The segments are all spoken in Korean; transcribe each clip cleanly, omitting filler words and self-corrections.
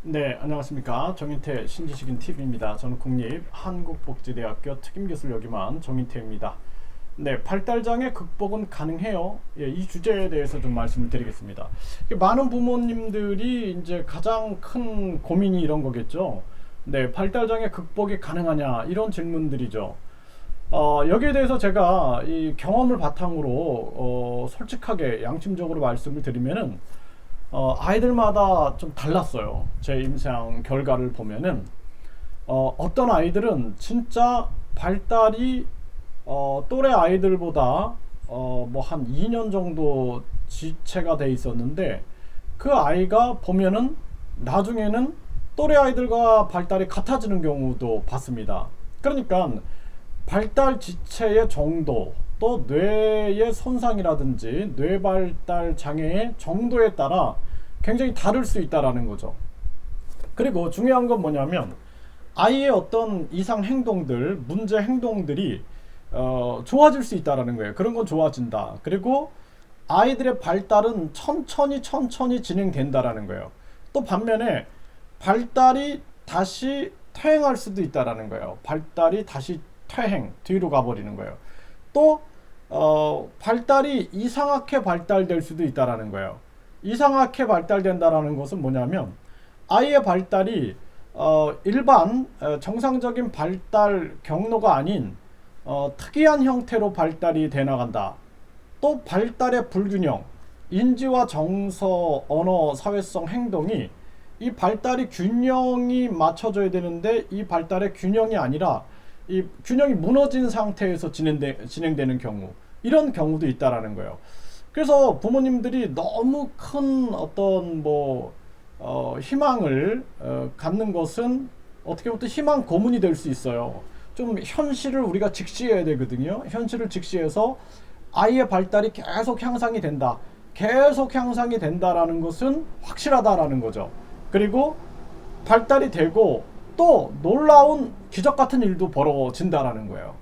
네, 안녕하십니까. 정인태 신지식인 TV입니다. 저는 국립한국복지대학교 특임교수를 역임한 정인태입니다. 네, 발달장애 극복은 가능해요. 예, 이 주제에 대해서 좀 말씀을 드리겠습니다. 많은 부모님들이 이제 가장 큰 고민이 이런 거겠죠. 네, 발달장애 극복이 가능하냐 이런 질문들이죠. 여기에 대해서 제가 이 경험을 바탕으로 솔직하게 양심적으로 말씀을 드리면은 아이들마다 좀 달랐어요. 제 임상 결과를 보면은 어떤 아이들은 진짜 발달이 또래 아이들보다 뭐 한 2년 정도 지체가 돼 있었는데 그 아이가 보면은 나중에는 또래 아이들과 발달이 같아지는 경우도 봤습니다. 그러니까 발달 지체의 정도 또 뇌의 손상이라든지 뇌발달 장애의 정도에 따라 굉장히 다를 수 있다라는 거죠. 그리고 중요한 건 뭐냐면 아이의 어떤 이상 행동들, 문제 행동들이 좋아질 수 있다라는 거예요. 그런 건 좋아진다. 그리고 아이들의 발달은 천천히 진행된다라는 거예요. 또 반면에 발달이 다시 퇴행할 수도 있다라는 거예요. 발달이 다시 퇴행, 뒤로 가버리는 거예요. 또 발달이 이상하게 발달될 수도 있다라는 거예요. 이상하게 발달된다라는 것은 뭐냐면 아이의 발달이 일반 정상적인 발달 경로가 아닌 특이한 형태로 발달이 돼 나간다. 또 발달의 불균형, 인지와 정서, 언어, 사회성, 행동이 이 발달이 균형이 맞춰져야 되는데 이 발달의 균형이 아니라 이 균형이 무너진 상태에서 진행되는 경우, 이런 경우도 있다라는 거예요. 그래서 부모님들이 너무 큰 어떤 희망을 갖는 것은 어떻게 보면 희망 고문이 될 수 있어요. 좀 현실을 우리가 직시해야 되거든요. 현실을 직시해서 아이의 발달이 계속 향상이 된다. 계속 향상이 된다라는 것은 확실하다라는 거죠. 그리고 발달이 되고 또 놀라운 기적 같은 일도 벌어진다라는 거예요.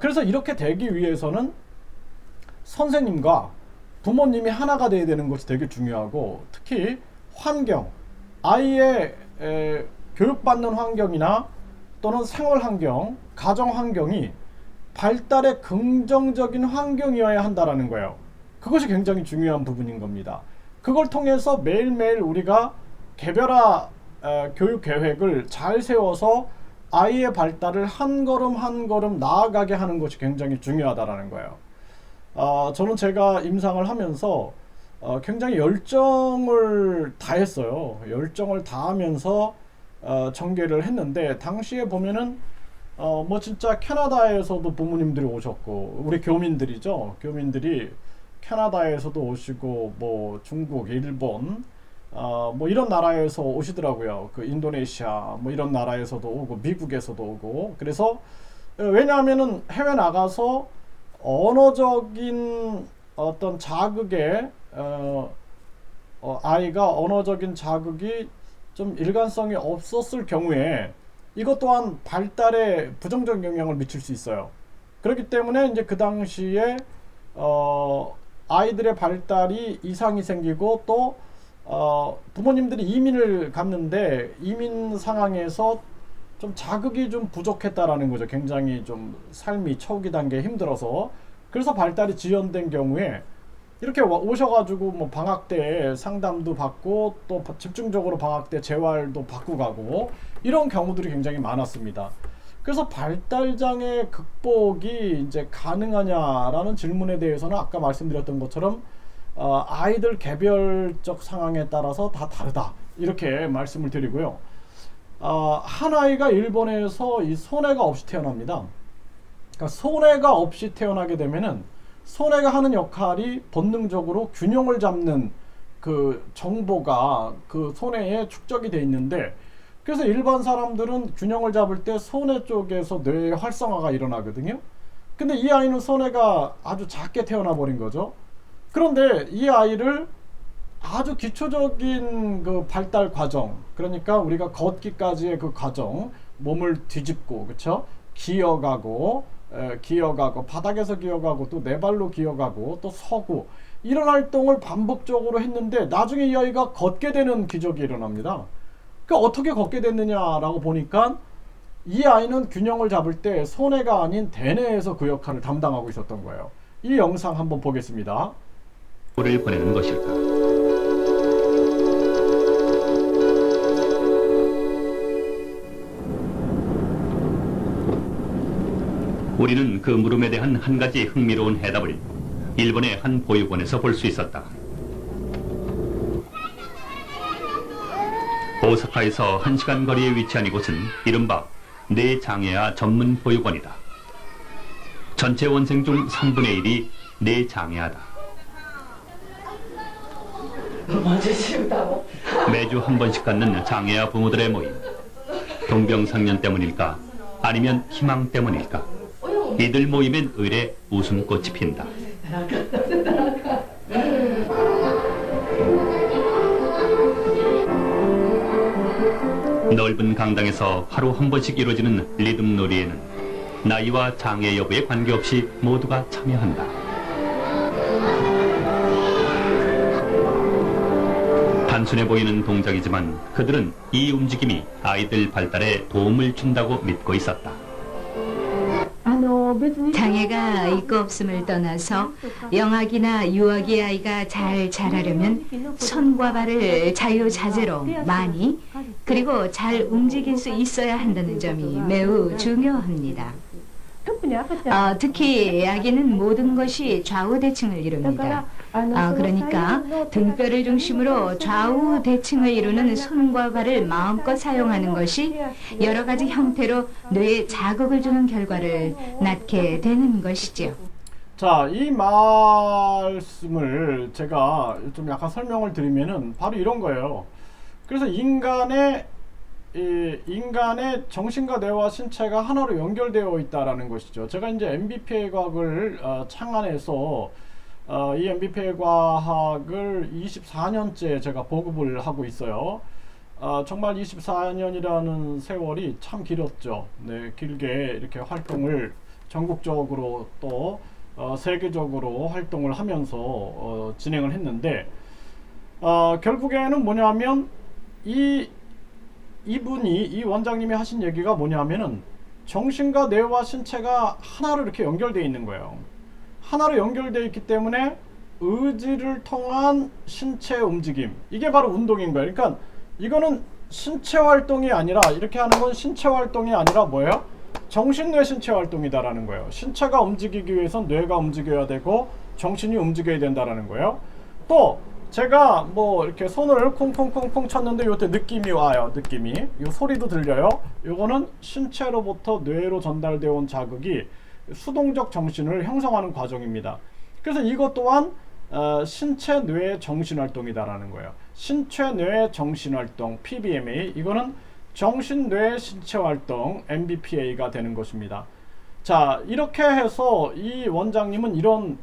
그래서 이렇게 되기 위해서는 선생님과 부모님이 하나가 돼야 되는 것이 되게 중요하고, 특히 환경, 아이의 교육받는 환경이나 또는 생활 환경, 가정 환경이 발달에 긍정적인 환경이어야 한다라는 거예요. 그것이 굉장히 중요한 부분인 겁니다. 그걸 통해서 매일매일 우리가 개별화 교육 계획을 잘 세워서 아이의 발달을 한 걸음 한 걸음 나아가게 하는 것이 굉장히 중요하다라는 거예요. 저는 제가 임상을 하면서 굉장히 열정을 다했어요. 열정을 다하면서 전개를 했는데, 당시에 보면은 뭐 진짜 캐나다에서도 부모님들이 오셨고, 우리 교민들이죠. 교민들이 캐나다에서도 오시고, 뭐 중국, 일본, 뭐 이런 나라에서 오시더라고요. 그 인도네시아 뭐 이런 나라에서도 오고 미국에서도 오고. 그래서 왜냐하면은 해외 나가서 언어적인 어떤 자극에 아이가 언어적인 자극이 좀 일관성이 없었을 경우에 이것 또한 발달에 부정적 영향을 미칠 수 있어요. 그렇기 때문에 이제 그 당시에 아이들의 발달이 이상이 생기고, 또 부모님들이 이민을 갔는데 이민 상황에서 좀 자극이 좀 부족했다라는 거죠. 굉장히 좀 삶이 초기 단계에 힘들어서. 그래서 발달이 지연된 경우에 이렇게 오셔가지고 뭐 방학 때 상담도 받고 또 집중적으로 방학 때 재활도 받고 가고, 이런 경우들이 굉장히 많았습니다. 그래서 발달장애 극복이 이제 가능하냐라는 질문에 대해서는 아까 말씀드렸던 것처럼 아이들 개별적 상황에 따라서 다 다르다, 이렇게 말씀을 드리고요. 한 아이가 일본에서 이 손해가 없이 태어납니다. 그러니까 손해가 없이 태어나게 되면은 손해가 하는 역할이 본능적으로 균형을 잡는 그 정보가 그 손해에 축적이 돼 있는데, 그래서 일반 사람들은 균형을 잡을 때 손해 쪽에서 뇌의 활성화가 일어나거든요. 근데 이 아이는 손해가 아주 작게 태어나 버린 거죠. 그런데 이 아이를 아주 기초적인 그 발달 과정, 그러니까 우리가 걷기까지의 그 과정, 몸을 뒤집고, 그쵸? 기어가고 바닥에서 기어가고 또 네 발로 기어가고 또 서고, 이런 활동을 반복적으로 했는데 나중에 이 아이가 걷게 되는 기적이 일어납니다. 그러니까 어떻게 걷게 됐느냐라고 보니까 이 아이는 균형을 잡을 때 손해가 아닌 대뇌에서 그 역할을 담당하고 있었던 거예요. 이 영상 한번 보겠습니다. 를 보내는 것일까? 우리는 그 물음에 대한 한 가지 흥미로운 해답을 일본의 한 보육원에서 볼 수 있었다. 오사카에서 1시간 거리에 위치한 이곳은 이른바 뇌장애아 전문 보육원이다. 전체 원생 중 3분의 1이 뇌장애아다. 매주 한 번씩 갖는 장애아 부모들의 모임. 동병상련 때문일까? 아니면 희망 때문일까? 이들 모임엔 의례 웃음꽃이 핀다. 넓은 강당에서 하루 한 번씩 이루어지는 리듬 놀이에는 나이와 장애 여부에 관계없이 모두가 참여한다. 단순해 보이는 동작이지만 그들은 이 움직임이 아이들 발달에 도움을 준다고 믿고 있었다. 장애가 있고 없음을 떠나서 영악이나 유아기 아이가 잘 자라려면 손과 발을 자유자재로 많이 그리고 잘 움직일 수 있어야 한다는 점이 매우 중요합니다. 특히 아기는 모든 것이 좌우 대칭을 이룹니다. 그러니까 등뼈를 중심으로 좌우 대칭을 이루는 손과 발을 마음껏 사용하는 것이 여러 가지 형태로 뇌에 자극을 주는 결과를 낳게 되는 것이죠. 자, 이 말씀을 제가 좀 약간 설명을 드리면은 바로 이런 거예요. 그래서 인간의 정신과 뇌와 신체가 하나로 연결되어 있다라는 것이죠. 제가 이제 MBPA 과학을 창안해서 이 MBPA 과학을 24년째 제가 보급을 하고 있어요. 정말 24년이라는 세월이 참 길었죠. 네, 길게 이렇게 활동을 전국적으로 또 세계적으로 활동을 하면서 진행을 했는데 결국에는 뭐냐면 이 원장님이 하신 얘기가 뭐냐면은 정신과 뇌와 신체가 하나로 이렇게 연결되어 있는 거예요. 하나로 연결되어 있기 때문에 의지를 통한 신체 움직임, 이게 바로 운동인 거예요. 그러니까 이거는 신체 활동이 아니라, 이렇게 하는 건 신체 활동이 아니라 뭐예요? 정신뇌 신체 활동이다라는 거예요. 신체가 움직이기 위해선 뇌가 움직여야 되고 정신이 움직여야 된다라는 거예요. 또 제가 뭐 이렇게 손을 콩콩콩콩 쳤는데 요때 느낌이 와요. 느낌이, 요 소리도 들려요. 요거는 신체로부터 뇌로 전달되어 온 자극이 수동적 정신을 형성하는 과정입니다. 그래서 이것 또한 신체 뇌 정신 활동이다라는 거예요. 신체 뇌 정신 활동 PBMA, 이거는 정신 뇌 신체 활동 MBPA가 되는 것입니다. 자, 이렇게 해서 이 원장님은 이런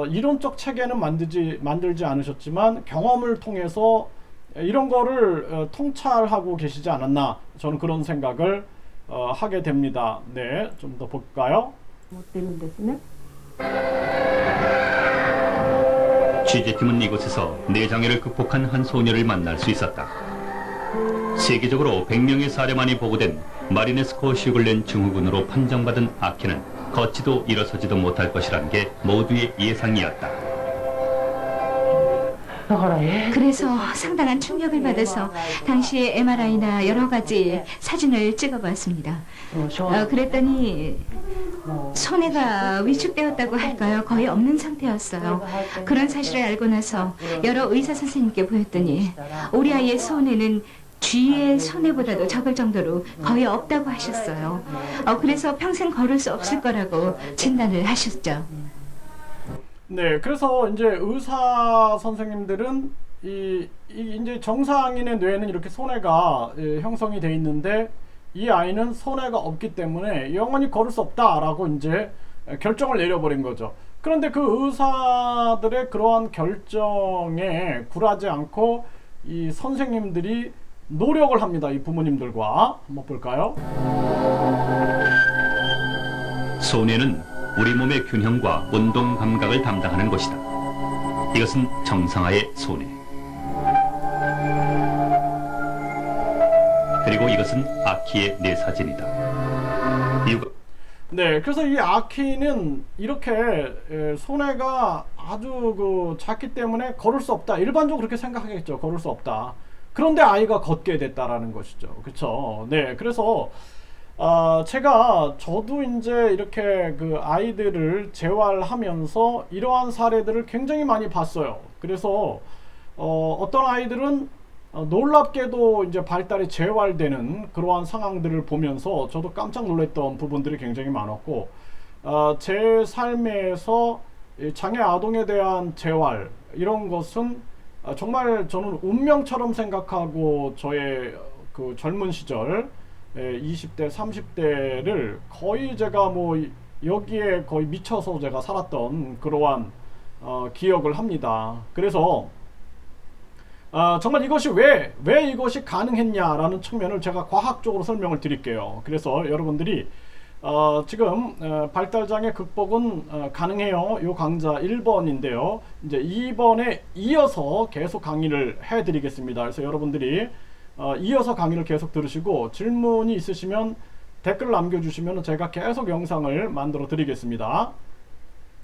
이론적 체계는 만들지 않으셨지만 경험을 통해서 이런 거를 통찰하고 계시지 않았나, 저는 그런 생각을 하게 됩니다. 네, 좀 더 볼까요? 취재팀은 이곳에서 뇌장애를 극복한 한 소녀를 만날 수 있었다. 세계적으로 100명의 사례만이 보고된 마리네스코 슈글렌 증후군으로 판정받은 아키는 걷지도 일어서지도 못할 것이라는 게 모두의 예상이었다. 그래서 상당한 충격을 받아서 당시에 MRI나 여러 가지 사진을 찍어봤습니다. 그랬더니 손해가 위축되었다고 할까요? 거의 없는 상태였어요. 그런 사실을 알고 나서 여러 의사 선생님께 보였더니 우리 아이의 손해는 쥐의 손해보다도 적을 정도로 거의 없다고 하셨어요. 그래서 평생 걸을 수 없을 거라고 진단을 하셨죠. 네, 그래서 이제 의사 선생님들은 이제 정상인의 뇌에는 이렇게 손해가 형성이 돼 있는데 이 아이는 손해가 없기 때문에 영원히 걸을 수 없다라고 이제 결정을 내려버린 거죠. 그런데 그 의사들의 그러한 결정에 굴하지 않고 이 선생님들이 노력을 합니다. 이 부모님들과 한번 볼까요? 손해는 우리 몸의 균형과 운동 감각을 담당하는 것이다. 이것은 정상화의 손해. 그리고 이것은 아키의 내 사진이다. 이유가 네, 그래서 이 아키는 이렇게 손해가 아주 작기 때문에 걸을 수 없다. 일반적으로 그렇게 생각하겠죠. 걸을 수 없다. 그런데 아이가 걷게 됐다라는 것이죠. 그렇죠? 네, 그래서 저도 이제 이렇게 아이들을 재활하면서 이러한 사례들을 굉장히 많이 봤어요. 그래서 어떤 아이들은 놀랍게도 이제 발달이 재활되는 그러한 상황들을 보면서 저도 깜짝 놀랐던 부분들이 굉장히 많았고, 제 삶에서 이 장애 아동에 대한 재활 이런 것은 정말 저는 운명처럼 생각하고 저의 젊은 시절 20대 30대를 거의 제가 뭐 여기에 거의 미쳐서 제가 살았던 그러한 기억을 합니다. 그래서 정말 이것이 왜 이것이 가능했냐라는 측면을 제가 과학적으로 설명을 드릴게요. 그래서 여러분들이 지금 발달장애 극복은 가능해요. 요 강좌 1번인데요. 이제 2번에 이어서 계속 강의를 해드리겠습니다. 그래서 여러분들이 이어서 강의를 계속 들으시고 질문이 있으시면 댓글 남겨주시면 제가 계속 영상을 만들어 드리겠습니다.